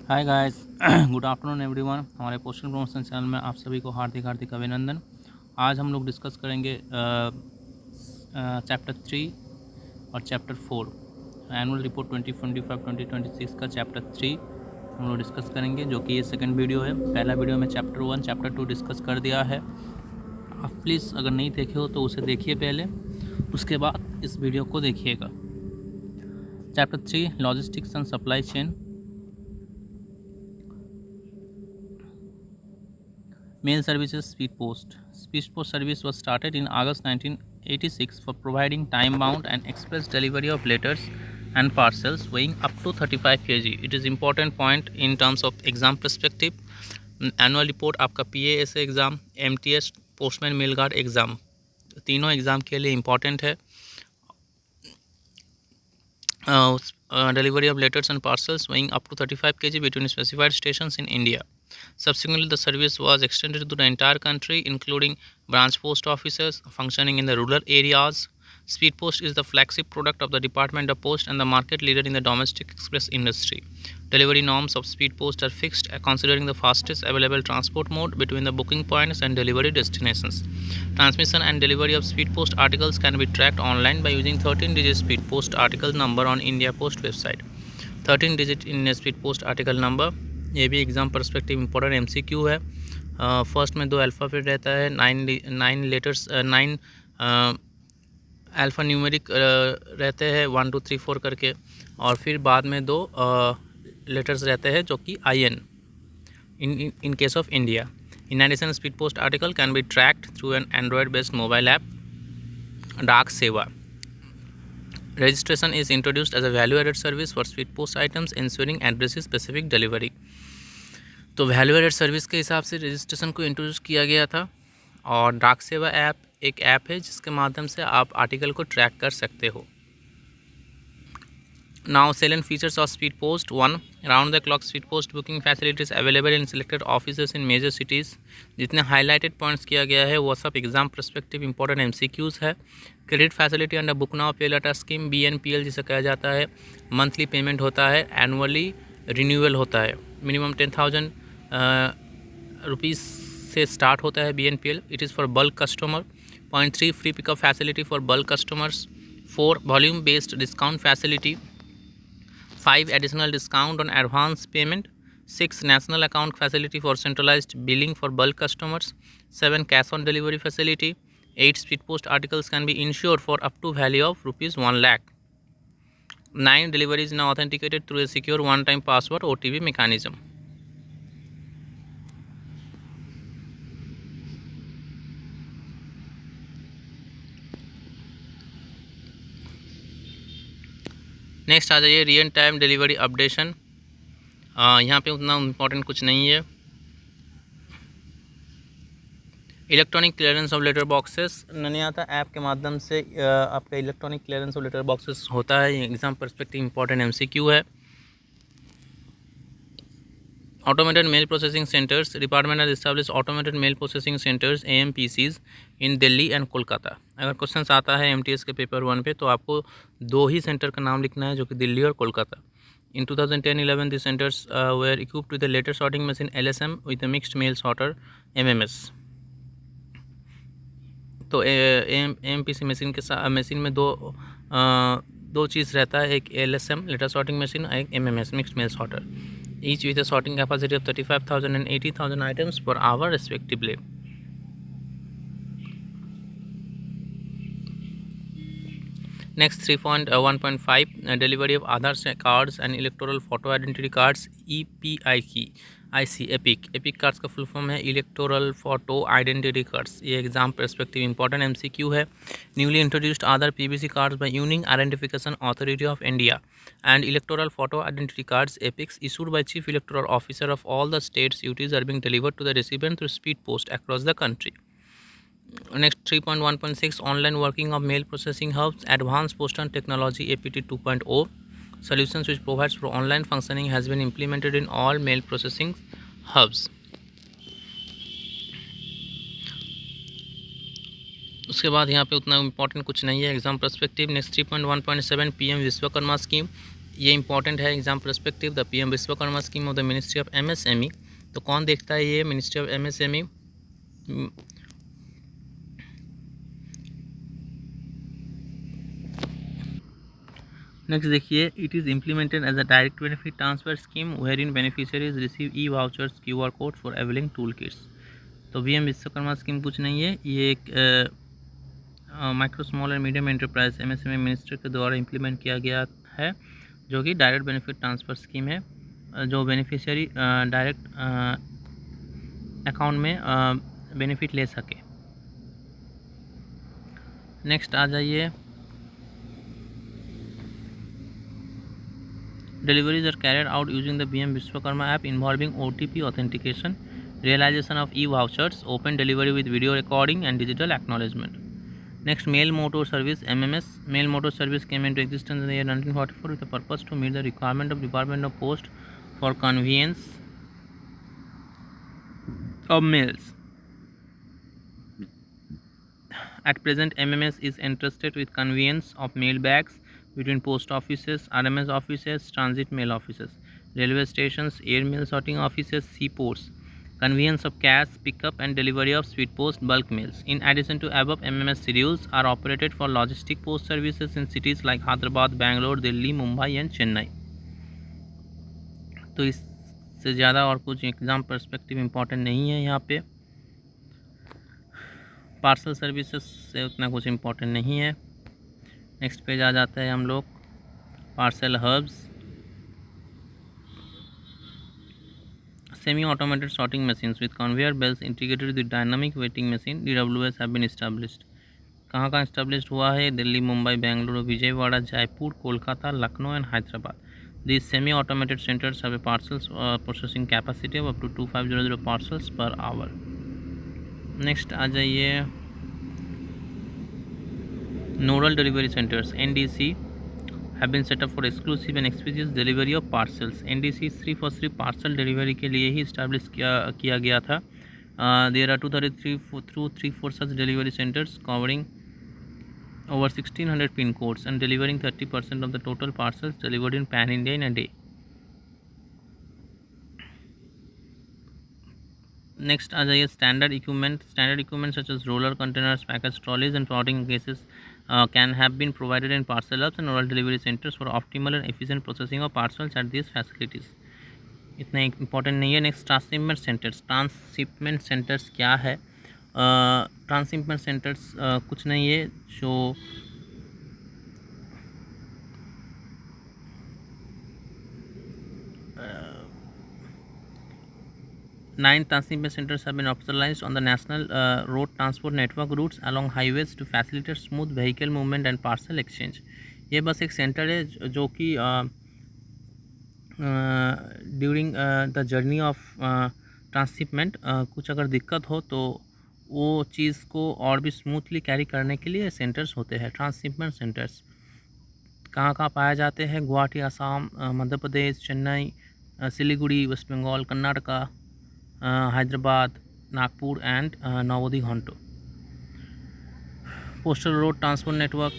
Hi guys, good afternoon everyone. हमारे postal promotion channel में आप सभी को हार्दिक हार्दिक अभिनंदन। आज हम लोग डिस्कस करेंगे चैप्टर 3 और चैप्टर 4 एनुअल रिपोर्ट 2025-2026 का चैप्टर 3 हम लोग डिस्कस करेंगे, जो कि ये सेकंड वीडियो है। पहला वीडियो में चैप्टर 1 चैप्टर 2 डिस्कस कर दिया है। आप प्लीज़ अगर नहीं देखे हो तो उसे देखिए पहले, उसके बाद इस वीडियो को देखिएगा। Chapter 3 logistics and supply chain. Mail services Speed Post. Speed Post service was started in August 1986 for providing time-bound and express delivery of letters and parcels weighing up to 35 kg. It is important point in terms of exam perspective. Annual report आपका PASA exam, MTS postman mail guard exam, तीनों exam के लिए important है। Delivery of letters and parcels weighing up to 35 kg between specified stations in India. Subsequently, the service was extended to the entire country, including branch post offices functioning in the rural areas. Speed Post is the flagship product of the Department of Post and the market leader in the domestic express industry. Delivery norms of Speed Post are fixed, considering the fastest available transport mode between the booking points and delivery destinations. Transmission and delivery of Speed Post articles can be tracked online by using 13-digit Speed Post article number on India Post website. 13-digit in Speed Post article number, ये भी exam perspective important MCQ है। First में 2 alphabet रहता है, 9 letters, 9 alpha numeric रहते हैं 1 2 3 4 करके, और फिर बाद में 2 लेटर्स रहते हैं जो कि IN in case of India. In addition, Speed Post article can be tracked through an Android-based mobile app, Dak Seva. Registration is introduced as a value-added service for Speed Post items, ensuring address-specific delivery. तो value added service के हिसाब से registration को introduce किया गया था, और डाक सेवा ऐप एक ऐप है जिसके माध्यम से आप आर्टिकल को ट्रैक कर सकते हो। Now, salient features of Speed Post. 1. Round-the-clock Speed Post booking facilities available in selected offices in major cities. जितने हाईलाइटेड पॉइंट्स किया गया है वो सब एग्जाम परस्पेक्टिव इंपॉर्टेंट MCQs है। Credit facility under book now पे लेटर स्कीम, BNPL जिसे कहा जाता है। मंथली पेमेंट होता है, एनुअली रिन्यूअल होता है। मिनिमम 10,000 रुपीज़ से स्टार्ट होता है BNPL. It is for bulk customer. 0.3 free pickup facility for bulk customers. 4. Volume based discount facility. 5. Additional discount on advance payment. 6. National account facility for centralized billing for bulk customers. 7. Cash on delivery facility. 8. Speed Post articles can be insured for up to value of rupees 1 lakh. 9. Delivery is now authenticated through a secure one-time password OTP mechanism. Next आ जाइए real time delivery updation. यहाँ पे उतना important कुछ नहीं है। Electronic clearance of letter boxes, ननियाता app के माध्यम से आपका electronic clearance of letter boxes होता है। ये एग्जाम परस्पेक्टिव इंपॉर्टेंट MCQ है। Automated mail processing centres, department has established automated mail processing centres AMPCs in Delhi and Kolkata. अगर क्वेश्चन आता है MTS के पेपर 1 पे तो आपको 2 ही सेंटर का नाम लिखना है, जो कि दिल्ली और Kolkata. In 2010-11, the centers were equipped with a letter sorting machine LSM with a mixed mail sorter MMS. तो AMPC मशीन में दो चीज़ रहता है, एक LSM लेटर सॉर्टिंग मशीन और एक MMS mixed mail sorter, each with a sorting capacity of 35,000 and 80,000 items per hour respectively. Next 3.1.5 delivery of Aadhaar cards and electoral photo identity cards EPIC cards का full form है electoral photo identity cards. ये exam perspective important MCQ है। Newly introduced Aadhaar PBC cards by unique identification authority of India and electoral photo identity cards EPICs issued by Chief Electoral Officer of all the states UTs are being delivered to the recipient through speed post across the country. Next 3.1.6 online working of mail processing hubs, advanced postal technology APT 2.0 solutions which provides for online functioning has been implemented in all mail processing hubs. उसके बाद यहाँ पे उतना important कुछ नहीं है exam perspective. Next 3.1.7 PM Vishwakarma scheme, ये important है exam perspective. The PM Vishwakarma scheme of the ministry of MSME. तो कौन देखता है ये मिनिस्ट्री ऑफ एमएसएमई? नेक्स्ट देखिए, it is implemented as a direct benefit transfer scheme wherein beneficiaries receive e vouchers QR code for availing tool kits. तो PM Vishwakarma scheme कुछ नहीं है, ये एक micro small and medium enterprise MSME minister के द्वारा implement किया गया है, जो कि डायरेक्ट बेनिफिट ट्रांसफ़र स्कीम है, जो बेनिफिशियरी डायरेक्ट अकाउंट में बेनिफिट ले सके। नेक्स्ट आ जाइए, deliveries are carried out using the PM Vishwakarma app involving OTP authentication, realization of e-vouchers, open delivery with video recording and digital acknowledgement. Next, Mail Motor Service MMS. Mail Motor Service came into existence in the year 1944 with the purpose to meet the requirement of Department of Post for conveyance of mails. At present, MMS is entrusted with conveyance of mail bags between post offices, RMS offices, transit mail offices, railway stations, air mail sorting offices, seaports, conveyance of cash, pickup and delivery of speed post bulk mails. In addition to above, MMS schedules are operated for logistic post services in cities like Hyderabad, Bangalore, Delhi, Mumbai and Chennai. तो इससे ज़्यादा और कुछ exam perspective important नहीं है यहाँ पे। Parcel services से उतना कुछ इम्पॉर्टेंट नहीं है। नेक्स्ट पेज आ जाता है हम लोग, parcel hubs. Semi-automated sorting machines with conveyor belts integrated with dynamic weighting machine DWS have been established. कहाँ established हुआ है? Delhi, Mumbai, Bengaluru, Vijayawada, Jaipur, Kolkata, Lucknow and Hyderabad. These semi-automated centers have a parcels processing capacity of up to 2500 parcels per hour. Next आ जाइए, nodal delivery centers NDC have been set up for exclusive and expeditious delivery of parcels. NDC सिर्फ और सिर्फ parcel delivery के लिए ही establish किया गया था. There are 233 such delivery centers covering over 1600 pin codes and delivering 30% of the total parcels delivered in Pan India in a day. Next आ जाइए, standard equipment such as roller containers, package trolleys and sorting cases can have been provided in parcel hubs and oral delivery centers for optimal and efficient processing of parcels at these facilities. इतना important नहीं है. Next, transshipment centres क्या है? Transshipment centres कुछ नहीं है, जो 9 transshipment centers have been operationalized on the national road transport network routes along highways to facilitate smooth vehicle movement and parcel exchange. ये बस एक सेंटर है जो कि during the journey of transshipment कुछ अगर दिक्कत हो तो वो चीज़ को और भी स्मूथली कैरी करने के लिए सेंटर्स होते हैं. ट्रांसशिपमेंट सेंटर्स कहाँ पाए जाते हैं? Guwahati Assam, Madhya Pradesh, Chennai, Siliguri West Bengal, Karnataka, Hyderabad, Nagpur and Navodhi Ghonto. Postal road transport network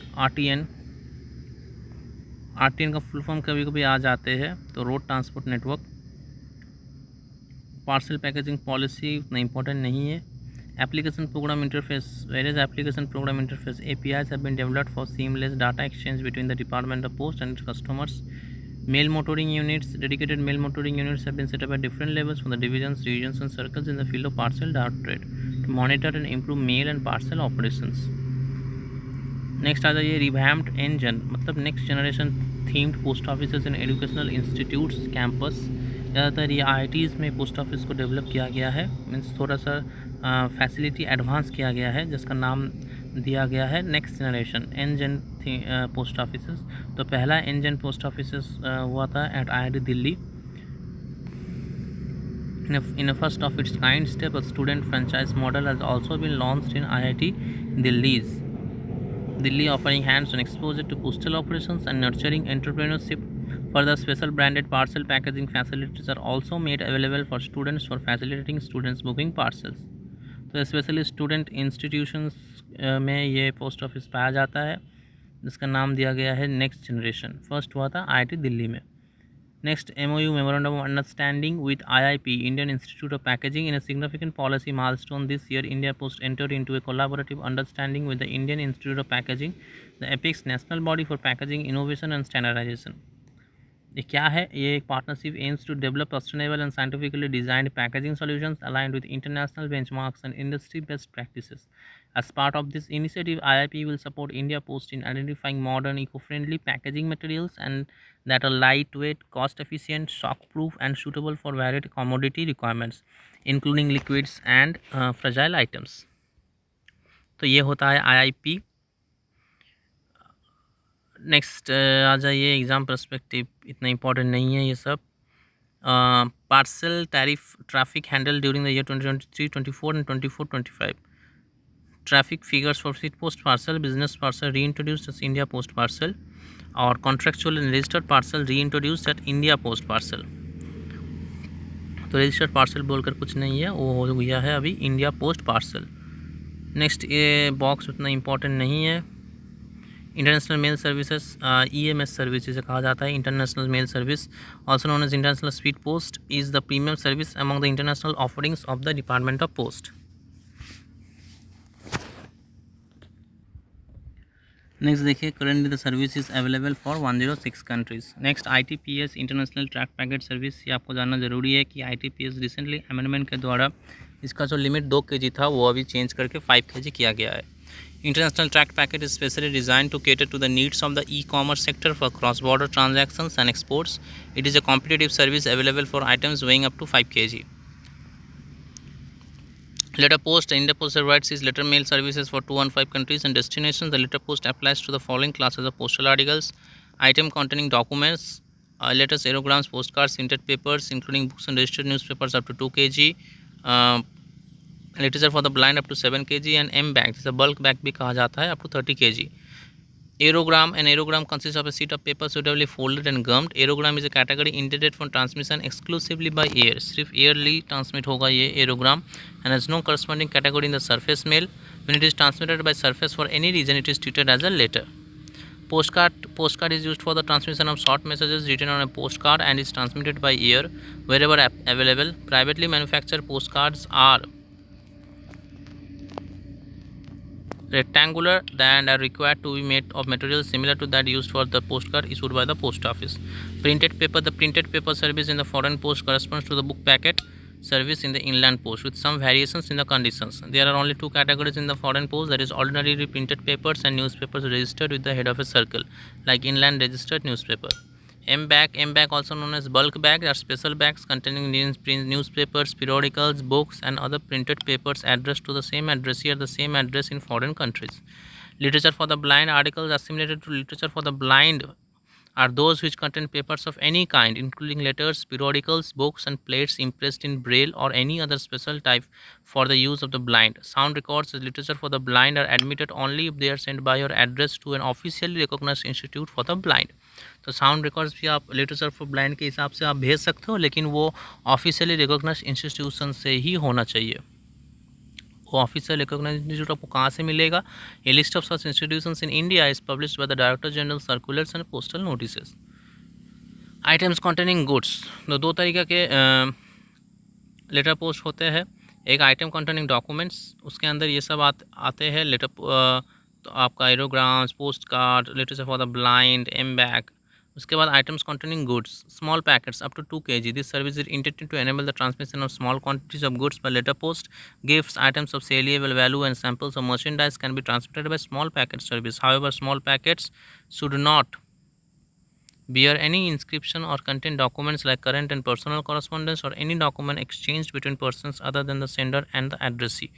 RTN का फुल फॉर्म कभी कभी आ जाते हैं, तो road transport network. Parcel packaging policy उतना इम्पोर्टेंट नहीं है. Application program interface, various application program interface APIs have been developed for seamless data exchange between the Department of Post and its customers. Mail motoring units, dedicated mail motoring units have been set up at different levels from the divisions, regions and circles in the field of parcel data trade to monitor and improve mail and parcel operations. Next आ जाइए, revamped engine, मतलब next generation themed post offices and educational institutes campus. ज़्यादातर ये IITs में post office को develop किया गया है, means थोड़ा सा फैसिलिटी एडवांस किया गया है, जिसका नाम दिया गया है next generation NGen post offices. तो पहला एनजेन पोस्ट ऑफिसेस हुआ था at IIT Delhi. In a first of its kind step, a student franchise model has also been launched in IIT Delhi, offering hands-on exposure to postal operations and nurturing entrepreneurship. Further, special branded parcel packaging facilities are also made available for students for facilitating students booking parcels. तो specially student institutions में ये post office पाया जाता है. जिसका नाम दिया गया है नेक्स्ट जनरेशन। फर्स्ट हुआ था IIT दिल्ली में। Next, MOU Memorandum of Understanding with IIP, Indian Institute of Packaging. In a significant policy milestone this year, India Post entered into a collaborative understanding with the Indian Institute of Packaging, the apex national body for packaging innovation and standardization. ये क्या है? ये एक partnership aims to develop sustainable and scientifically designed packaging solutions aligned with international benchmarks and industry best practices. As part of this initiative, IIP will support India Post in identifying modern, eco-friendly packaging materials and that are lightweight, cost-efficient, shock-proof, and suitable for varied commodity requirements, including liquids and fragile items. तो ये होता है IIP. Next आ जाइए exam perspective, इतना important नहीं है ये सब. Parcel tariff traffic handle during the year 2023, 24 and 24, 25. Traffic figures for speed post parcel, business parcel reintroduced as India Post Parcel, और contractual and registered parcel reintroduced at India Post Parcel. तो registered parcel बोलकर कुछ नहीं है, वो हो गया है अभी इंडिया पोस्ट पार्सल. नेक्स्ट, ये बॉक्स उतना इंपॉर्टेंट नहीं है. International mail services, EMS service जिसे कहा जाता है, international mail service also known as international speed post, is the premium service among the international offerings of the department of post. Next देखिए, currently the service is available for 106 countries. Next, ITPS international track packet service. ये आपको जानना ज़रूरी है कि ITPS recently amendment के द्वारा इसका जो लिमिट 2 kg था वो अभी चेंज करके 5 kg किया गया है. International track packet is specially design to cater to the needs of the ecommerce sector for cross border transactions and exports. It is a competitive service available for items weighing up to 5 kg. Letter Post. India Post provides its letter mail services for 215 countries and destinations. The Letter Post applies to the following classes of postal articles: item containing documents, letters, aerograms, postcards, printed papers, including books and registered newspapers up to 2 kg, literature for the blind up to 7 kg, and M bag, जिसे bulk bag भी कहा जाता है, up to 30 kg. Aerogram. An aerogram consists of a sheet of paper suitably folded and gummed. Aerogram is a category intended for transmission exclusively by air. सिर्फ early transmit होगा ये aerogram and has no corresponding category in the surface mail. When it is transmitted by surface for any reason, it is treated as a letter. Postcard is used for the transmission of short messages written on a postcard and is transmitted by air wherever available. Privately manufactured postcards are rectangular and are required to be made of materials similar to that used for the postcard issued by the post office. Printed paper. The printed paper service in the foreign post corresponds to the book packet service in the inland post with some variations in the conditions. There are only 2 categories in the foreign post, that is ordinary printed papers and newspapers registered with the head of a circle, like inland registered newspaper. M bag also known as bulk bag, are special bags containing newspapers, periodicals, books and other printed papers addressed to the same addressee at the same address in foreign countries. Literature for the blind. Articles assimilated to literature for the blind are those which contain papers of any kind, including letters, periodicals, books and plates impressed in braille or any other special type for the use of the blind. Sound records as literature for the blind are admitted only if they are sent by or addressed to an officially recognized institute for the blind. तो sound records भी आप literature for blind के हिसाब से आप भेज सकते हो, लेकिन वो ऑफिशियली रिकॉग्नाइज इंस्टीट्यूशन से ही होना चाहिए. वो ऑफिशियल रिकॉग्नाइज इंस्टीट्यूट आपको कहाँ से मिलेगा? A list of such institutions in India is published by the director general circulars and postal notices. Items containing goods. तो 2 तरीके के लेटर पोस्ट होते हैं. एक आइटम कंटेनिंग डॉक्यूमेंट्स, उसके अंदर ये सब आते हैं लेटर, तो आपका aerogrammes, post card, literature for the blind, M bag. उसके बाद items containing goods, small packets up to 2 kg. This service is intended to enable the transmission of small quantities of goods by letter post. Gifts, items of saleable value and samples of merchandise can be transmitted by small packet service. However, small packets should not bear any inscription or contain documents like current and personal correspondence or any document exchanged between persons other than the sender and the addressee.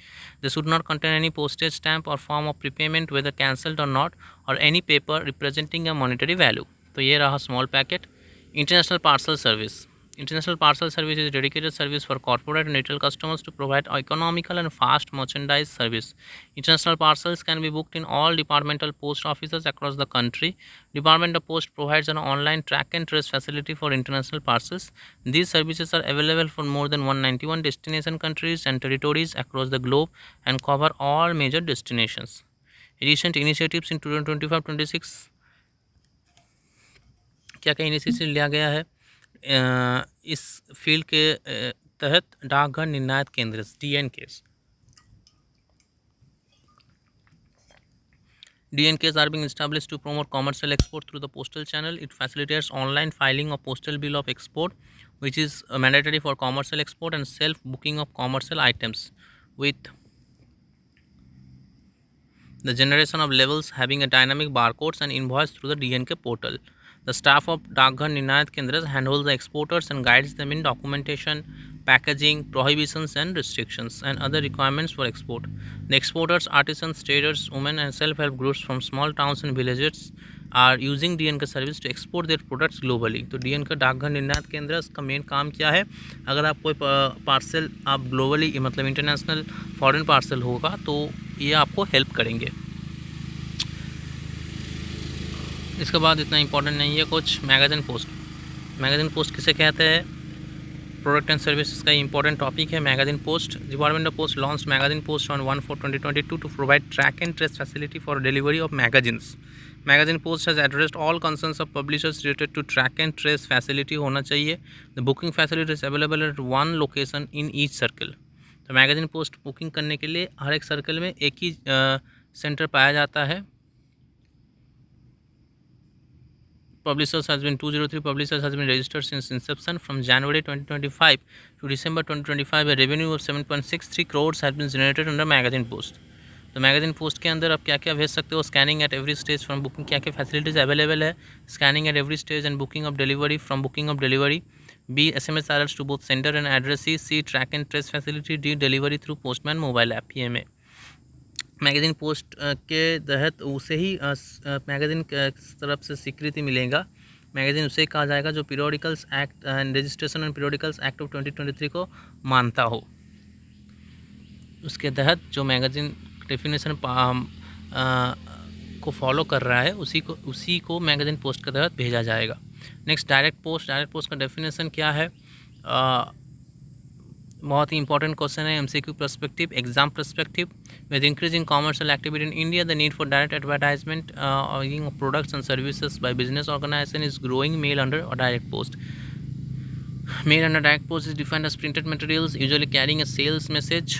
They should not contain any postage stamp or form of prepayment, whether cancelled or not, or any paper representing a monetary value. तो ये रहा small packet. International parcel service. International parcel service is a dedicated service for corporate and retail customers to provide economical and fast merchandise service. International parcels can be booked in all departmental post offices across the country. Department of Post provides an online track and trace facility for international parcels. These services are available for more than 191 destination countries and territories across the globe and cover all major destinations. Recent initiatives in 2025-26 क्या क्या initiative लिया गया है इस field के तहत? डाकघर निर्णायक केंद्र DNKs. DNKs are being established to promote commercial export through the postal channel. It facilitates online filing of postal bill of export, which is mandatory for commercial export, and self-booking of commercial items with the generation of labels having a dynamic barcodes and invoice through the DNK portal. The staff of Dakghar Ninayat Kendras handles the exporters and guides them in documentation, packaging, prohibitions and restrictions, and other requirements for export. The exporters, artisans, traders, women and self-help groups from small towns and villages are using DNK service to export their products globally. तो DNK डाकघर निर्णायक केंद्र का main काम क्या है? अगर आप कोई पार्सल आप ग्लोबली मतलब इंटरनेशनल फॉरेन पार्सल होगा तो ये आपको हेल्प करेंगे. इसके बाद इतना इंपॉर्टेंट नहीं है कुछ. Magazine post. मैगज़ीन पोस्ट किसे कहते हैं? प्रोडक्ट एंड सर्विसेज का इंपॉर्टेंट टॉपिक है magazine post. Department of post launch magazine post on 1/4/2022 to provide track and trace facility for delivery of magazines. Magazine post has addressed all concerns of publishers related to track and trace facility होना चाहिए. The booking facility is available at one location in each circle. तो magazine post booking करने के लिए हर एक circle में एक ही centre पाया जाता है. Publishers has been 203 publishers has been registered since inception. From January 2025 to December 2025, a revenue of 7.63 crores has been generated under magazine post. तो मैगज़ीन पोस्ट के अंदर आप क्या क्या भेज सकते हो? Scanning at every stage from booking. क्या क्या फैसिलिटीज़ अवेलेबल है? Scanning at every stage and booking of delivery from booking of delivery. B. SMS alerts to both sender and addressee. C. Track and trace facility. D. Delivery through postman mobile app. PMA. Magazine post के तहत उसे ही magazine तरफ से स्वीकृति मिलेगा. Magazine उसे कहा जाएगा जो periodicals act and registration and periodicals act of 2023 को मानता हो. उसके तहत जो मैगज़ीन डेफिनेशन को फॉलो कर रहा है उसी को मैगज़ीन पोस्ट के तहत भेजा जाएगा. Next direct post. Direct post का डेफिनेशन क्या है? बहुत ही इंपॉर्टेंट क्वेश्चन है. MCQ perspective, exam perspective. With increasing commercial activity in India the need for direct advertisement of products and services by business organisation is growing. Mail under direct post. Mail under direct post is defined as printed materials usually carrying a sales message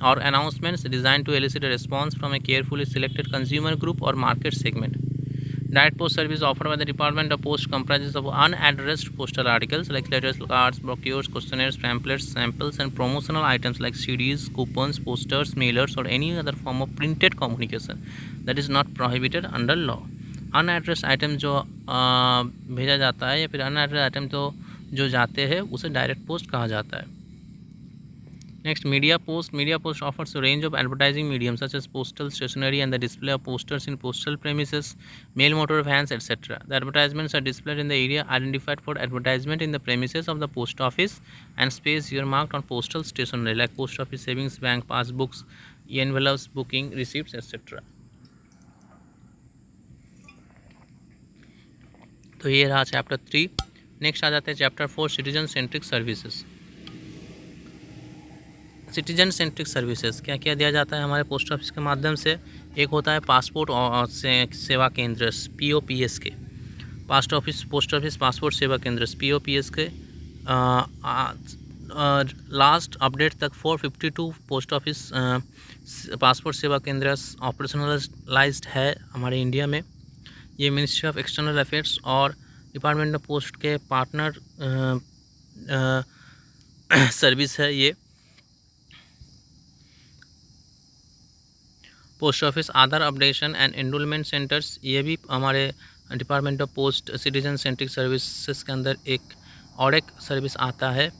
or announcements designed to elicit a response from a carefully selected consumer group or market segment. Direct post service offered by the Department of Post comprises of unaddressed postal articles like letters, cards, brochures, questionnaires, pamphlets, samples, and promotional items like CDs, coupons, posters, mailers, or any other form of printed communication that is not prohibited under law. Unaddressed item जो भेजा जाता है या फिर unaddressed item जो जाते हैं उसे डायरेक्ट पोस्ट कहा जाता है. Next media post. Media post offers a range of advertising mediums such as postal stationery and the display of posters in postal premises, mail motor vans, etc. The advertisements are displayed in the area identified for advertisement in the premises of the post office and space earmarked on postal stationery like post office savings bank passbooks, envelopes, booking receipts, etc. तो ये रहा chapter 3. Next आ जाते हैं chapter 4 citizen centric services. Citizen centric services क्या क्या दिया जाता है हमारे पोस्ट ऑफिस के माध्यम से? एक होता है पासपोर्ट सेवा केंद्र POPS के. पोस्ट ऑफिस पासपोर्ट सेवा केंद्र POPS के लास्ट अपडेट तक 452 पोस्ट ऑफिस पासपोर्ट सेवा केंद्र ऑपरेशनलाइज्ड है हमारे इंडिया में. ये मिनिस्ट्री ऑफ एक्सटर्नल अफेयर्स और डिपार्टमेंट ऑफ पोस्ट के पार्टनर सर्विस है. ये post office Aadhaar updation and enrolment centres ये भी हमारे department of post citizen centric services के अंदर एक सर्विस आता है,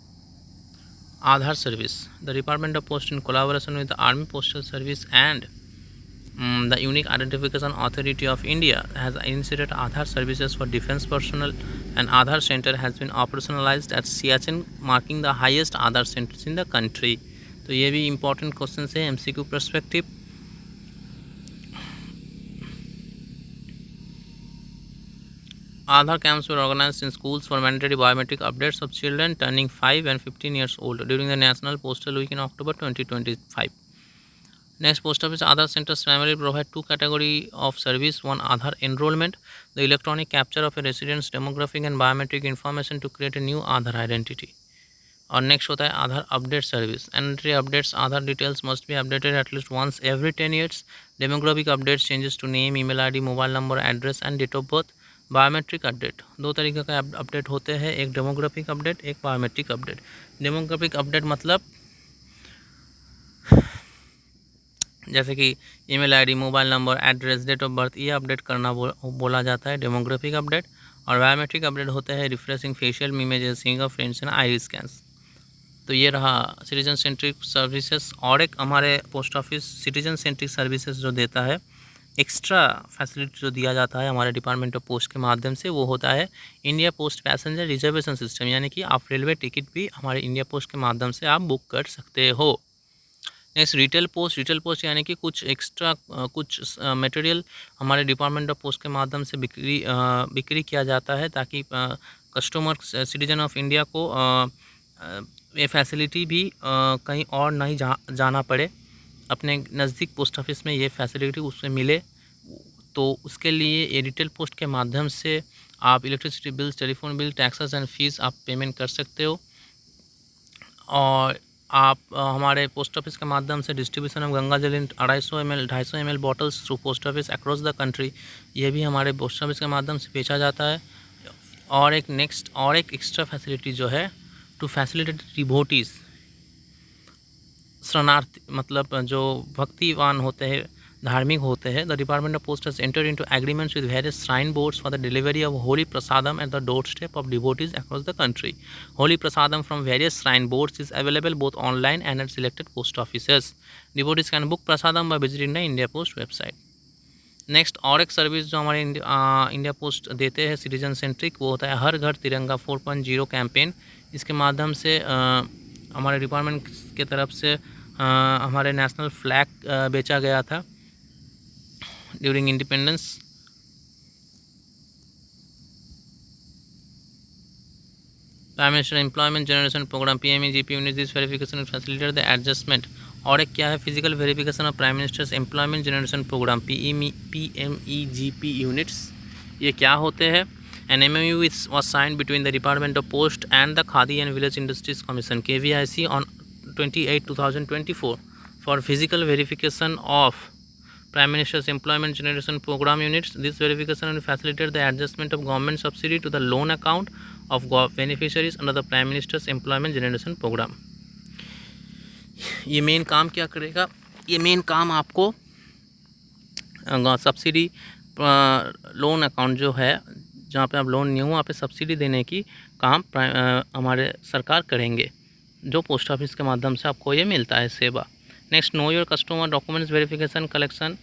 Aadhaar service. The department of post in collaboration with the army postal service and the Unique Identification Authority of India has initiated Aadhaar services for defense personnel. An Aadhaar center has been operationalized at Siachen, marking the highest Aadhaar centers in the country. तो ये भी important questions है MCQ perspective. Aadhaar camps were organized in schools for mandatory biometric updates of children turning 5 and 15 years old during the National Postal Week in October 2025. Next, post office Aadhaar centers primarily provide two category of service. One, Aadhaar enrollment, the electronic capture of a resident's demographic and biometric information to create a new Aadhaar identity. और next होता है Aadhaar update service. Entry updates Aadhaar details must be updated at least once every 10 years. Demographic updates changes to name, email ID, mobile number, address and date of birth. Biometric update दो तरीके का update होते हैं, एक demographic update, एक biometric update. Demographic update मतलब जैसे कि email ID, mobile number, address, date of birth, ये अपडेट करना बोला जाता है डेमोग्राफिक अपडेट. और बायोमेट्रिक अपडेट होते हैं refreshing facial images, fingerprints and Iris scans. तो ये रहा सिटीजन सेंट्रिक सर्विसेज. और एक हमारे post office citizen centric services जो देता है, एक्स्ट्रा फैसिलिटी जो दिया जाता है हमारे डिपार्टमेंट ऑफ पोस्ट के माध्यम से, वो होता है India post passenger reservation system. यानी कि आप रेलवे टिकट भी हमारे इंडिया पोस्ट के माध्यम से आप बुक कर सकते हो. Next, retail post. Retail post यानी कि कुछ एक्स्ट्रा कुछ मटेरियल हमारे डिपार्टमेंट ऑफ पोस्ट के माध्यम से बिक्री किया जाता है, ताकि कस्टमर सिटीजन ऑफ इंडिया को ये फैसिलिटी भी कहीं और नहीं जाना पड़े, अपने नज़दीक पोस्ट ऑफिस में ये फैसिलिटी उससे मिले. तो उसके लिए ये रिटेल पोस्ट के माध्यम से आप electricity bills, telephone bill, taxes and fees आप पेमेंट कर सकते हो. और आप हमारे पोस्ट ऑफिस के माध्यम से डिस्ट्रीब्यूशन ऑफ गंगा जल इन 250 ml 250 ml bottles through post office across the country, ये भी हमारे पोस्ट ऑफिस के माध्यम से बेचा जाता है. और एक एक्स्ट्रा फैसिलिटी जो है, टू फैसिलिटेट डिवोटीज, शरणार्थी मतलब जो भक्तिवान होते हैं, धार्मिक होते हैं. The department of post has entered into agreements with various shrine boards for the delivery of holy prasadam at the door step of devotees across the country. Holy prasadam from various shrine boards is available both online and at selected post offices. Devotees can book prasadam by visiting the India post website. Next, और एक service जो हमारे India post देते हैं citizen centric, वो होता है हर घर तिरंगा 4.0 कैंपेन. इसके माध्यम से हमारे डिपार्टमेंट के तरफ से हमारे नेशनल फ्लैग बेचा गया था during independence. Prime minister employment generation programme PMEGP unit this verification facilitate the adjustment. और एक क्या है, physical verification of prime minister's employment generation programme PMEGP units. ये क्या होते हैं? An MOU was signed between the Department of Post and the Khadi and Village Industries Commission KVIC on 28/2024 for physical verification of Prime Minister's Employment Generation Program units. This verification will facilitate the adjustment of government subsidy to the loan account of beneficiaries under the Prime Minister's Employment Generation Program. ये main काम क्या करेगा? ये main काम आपको subsidy loan account जो है, जहाँ पे आप लोन नहीं हो वहाँ पे सब्सिडी देने की काम हमारे सरकार करेंगे, जो पोस्ट ऑफिस के माध्यम से आपको ये मिलता है सेवा. Next, know your customer documents verification collection,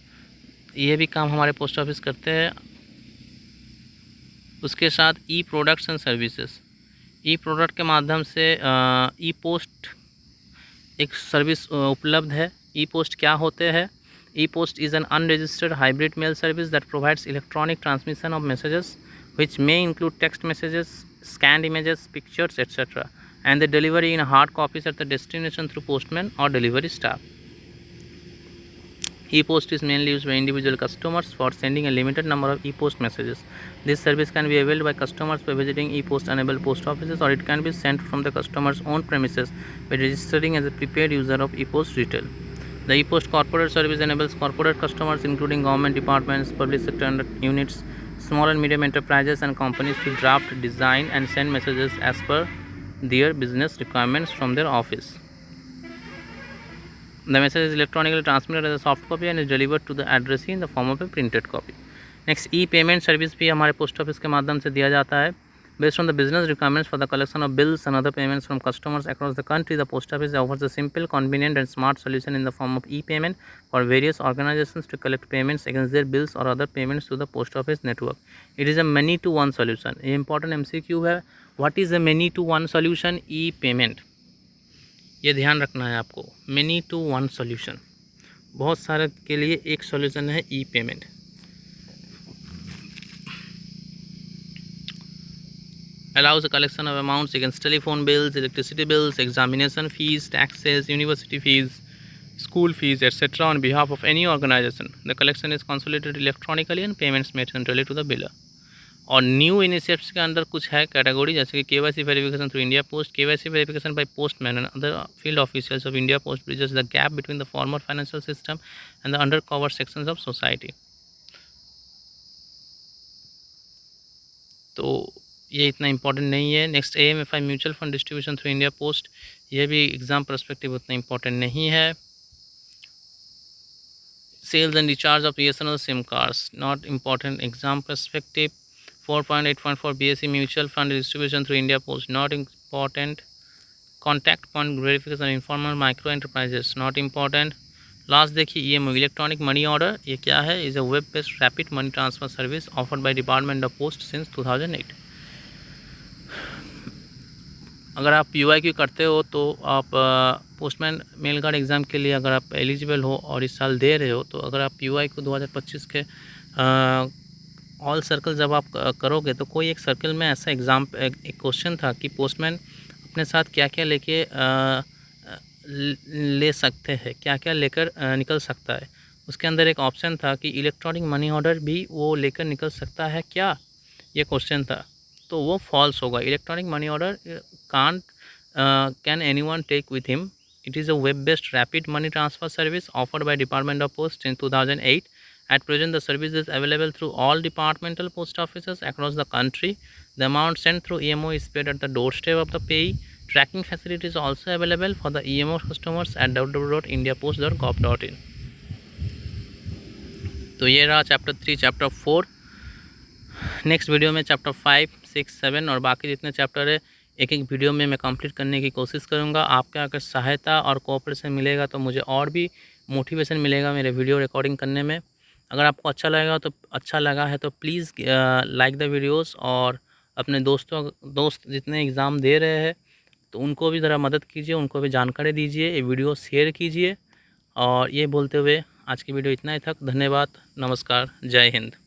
ये भी काम हमारे पोस्ट ऑफिस करते हैं. उसके साथ e products and services. E product के माध्यम से ई पोस्ट एक सर्विस उपलब्ध है. ई पोस्ट क्या होते हैं? E post is an unregistered hybrid mail service that provides electronic transmission of messages which may include text messages, scanned images, pictures, etc., and the delivery in hard copies at the destination through postman or delivery staff. E-post is mainly used by individual customers for sending a limited number of e-post messages. This service can be availed by customers by visiting e-post enabled post offices, or it can be sent from the customer's own premises by registering as a prepaid user of e-post retail. The e-post corporate service enables corporate customers, including government departments, public sector units, small and medium enterprises and companies, to draft, design and send messages as per their business requirements from their office. The message is electronically transmitted as a soft copy and is delivered to the addressee in the form of a printed copy. Next, e-payment service भी हमारे post office के माध्यम से दिया जाता है. Based on the business requirements for the collection of bills and other payments from customers across the country, the post office offers a simple, convenient and smart solution in the form of e-payment for various organizations to collect payments against their bills or other payments to the post office network. It is a many-to-one solution. ये important MCQ है. What is a many-to-one solution? E-payment. ये ध्यान रखना है आपको. many-to-one solution, बहुत सारे के लिए एक solution है e-payment. Allows the collection of amounts against telephone bills, electricity bills, examination fees, taxes, university fees, school fees, etc. on behalf of any organization. The collection is consolidated electronically and payments made centrally to the biller. और new initiatives के अंदर कुछ है category, जैसे कि KYC verification through India post, KYC verification bye postman and other field officials of India post bridges the gap between the former financial system and the under cover sections of society. तो ये इतना important नहीं है। Next AMFI mutual fund distribution through India post, ये भी exam perspective उतना important नहीं है। Sales and recharge of BSNL SIM cards, not important exam perspective. 4.8.4 BSE mutual fund distribution through India Post, not important. Contact point verification informal micro enterprises, not important. Last देखिए EMO electronic money order, ये क्या है? Is a web based rapid money transfer service offered by department of post since 2008। अगर आप PYQ करते हो तो आप पोस्टमैन मेल गार्ड एग्ज़ाम के लिए अगर आप एलिजिबल हो और इस साल दे रहे हो, तो अगर आप PYQ 2025 के ऑल सर्कल जब आप करोगे तो कोई एक सर्कल में ऐसा एग्ज़ाम एक क्वेश्चन था कि पोस्टमैन अपने साथ क्या क्या लेके ले सकते हैं, क्या क्या लेकर निकल सकता है। उसके अंदर एक ऑप्शन था कि इलेक्ट्रॉनिक मनी ऑर्डर भी वो लेकर निकल सकता है क्या, ये क्वेश्चन था। तो वो फॉल्स होगा। Electronic money order can anyone take with him. It is a web based rapid money transfer service offered by department of post in 2008. At present, the service is available through all departmental post offices across the country. The amount sent through EMO is paid at the doorstep of the payee. Tracking facility is also available for the EMO customers at www.indiapost.gov.in. तो ये रहा chapter 3, chapter 4। Next video में chapter 5, 6, 7 और बाकी जितने chapter है एक एक वीडियो में मैं कंप्लीट करने की कोशिश करूँगा। आपका अगर सहायता और कोऑपरेशन मिलेगा तो मुझे और भी मोटिवेशन मिलेगा मेरे वीडियो रिकॉर्डिंग करने में। अगर आपको अच्छा लगा है तो प्लीज़ लाइक द वीडियोस और अपने दोस्त जितने एग्ज़ाम दे रहे हैं तो उनको भी ज़रा मदद कीजिए, उनको भी जानकारी दीजिए, ये वीडियो शेयर कीजिए। और ये बोलते हुए आज की वीडियो इतना ही तक। धन्यवाद, नमस्कार, जय हिंद।